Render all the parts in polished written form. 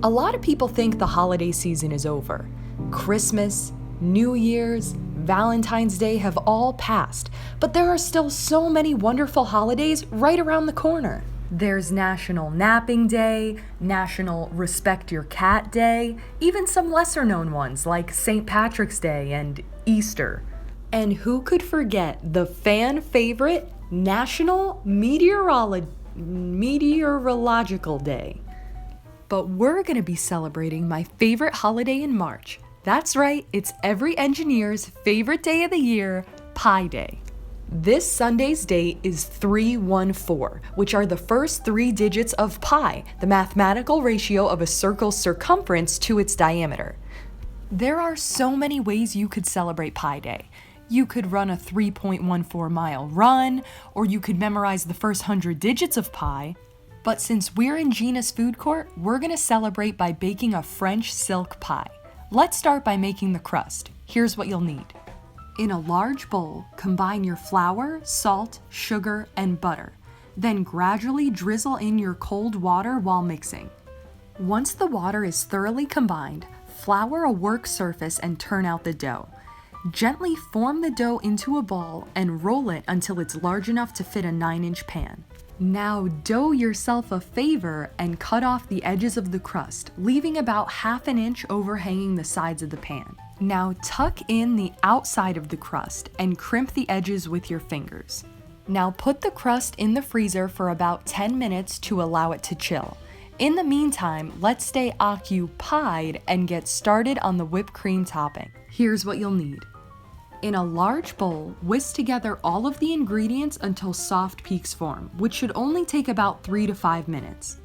A lot of people think the holiday season is over. Christmas, New Year's, Valentine's Day have all passed, but there are still so many wonderful holidays right around the corner. There's National Napping Day, National Respect Your Cat Day, even some lesser known ones like St. Patrick's Day and Easter. And who could forget the fan favorite National Meteorological Day? But we're going to be celebrating my favorite holiday in March. That's right, it's every engineer's favorite day of the year, Pi Day. This Sunday's date is 314, which are the first 3 digits of pi, the mathematical ratio of a circle's circumference to its diameter. There are so many ways you could celebrate Pi Day. You could run a 3.14 mile run, or you could memorize the first 100 digits of pi. But since we're in Gina's Food Court, we're gonna celebrate by baking a French silk pie. Let's start by making the crust. Here's what you'll need. In a large bowl, combine your flour, salt, sugar, and butter. Then gradually drizzle in your cold water while mixing. Once the water is thoroughly combined, flour a work surface and turn out the dough. Gently form the dough into a ball and roll it until it's large enough to fit a 9-inch pan. Now dough yourself a favor and cut off the edges of the crust, leaving about 1/2 inch overhanging the sides of the pan. Now tuck in the outside of the crust and crimp the edges with your fingers. Now put the crust in the freezer for about 10 minutes to allow it to chill. In the meantime, let's stay occupied and get started on the whipped cream topping. Here's what you'll need. In a large bowl, whisk together all of the ingredients until soft peaks form, which should only take about 3 to 5 minutes.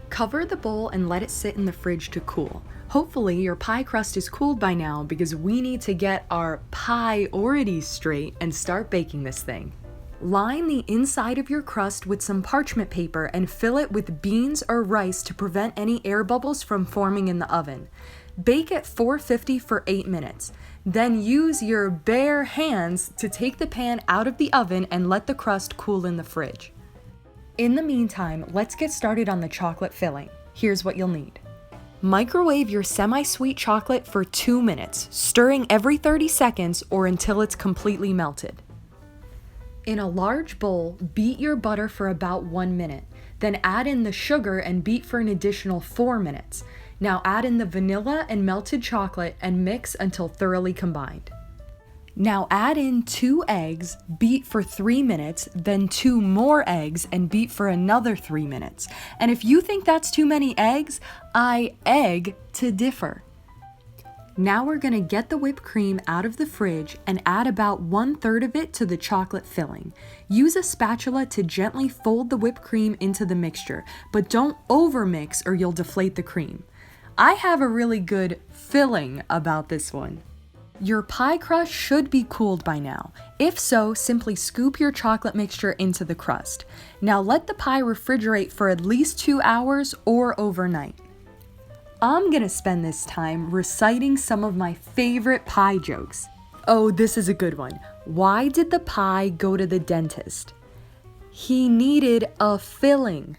Cover the bowl and let it sit in the fridge to cool. Hopefully your pie crust is cooled by now because we need to get our priorities straight and start baking this thing. Line the inside of your crust with some parchment paper and fill it with beans or rice to prevent any air bubbles from forming in the oven. Bake at 450 for 8 minutes. Then use your bare hands to take the pan out of the oven and let the crust cool in the fridge. In the meantime, let's get started on the chocolate filling. Here's what you'll need. Microwave your semi-sweet chocolate for 2 minutes, stirring every 30 seconds or until it's completely melted. In a large bowl, beat your butter for about 1 minute. Then add in the sugar and beat for an additional 4 minutes. Now add in the vanilla and melted chocolate and mix until thoroughly combined. Now add in 2 eggs, beat for 3 minutes, then 2 more eggs and beat for another 3 minutes. And if you think that's too many eggs, I beg to differ. Now we're gonna get the whipped cream out of the fridge and add about 1/3 of it to the chocolate filling. Use a spatula to gently fold the whipped cream into the mixture, but don't overmix or you'll deflate the cream. I have a really good feeling about this one. Your pie crust should be cooled by now. If so, simply scoop your chocolate mixture into the crust. Now let the pie refrigerate for at least 2 hours or overnight. I'm gonna spend this time reciting some of my favorite pie jokes. Oh, this is a good one. Why did the pie go to the dentist? He needed a filling.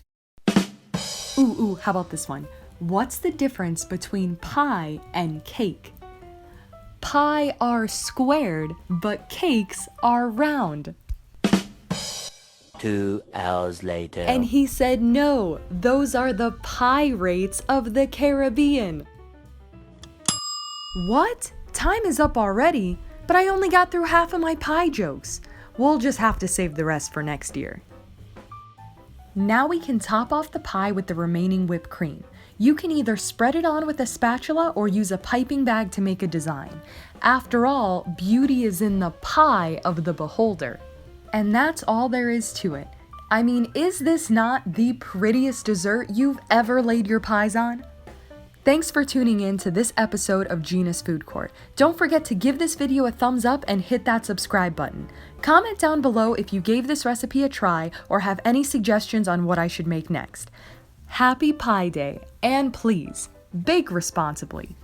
Ooh, how about this one? What's the difference between pie and cake? Pie are squared, but cakes are round. 2 hours later. And he said, no, those are the pirates of the Caribbean. What? Time is up already, but I only got through half of my pie jokes. We'll just have to save the rest for next year. Now we can top off the pie with the remaining whipped cream. You can either spread it on with a spatula or use a piping bag to make a design. After all, beauty is in the pie of the beholder. And that's all there is to it. I mean, is this not the prettiest dessert you've ever laid your pies on? Thanks for tuning in to this episode of Gina's Food Court. Don't forget to give this video a thumbs up and hit that subscribe button. Comment down below if you gave this recipe a try or have any suggestions on what I should make next. Happy Pi Day, and please, bake responsibly.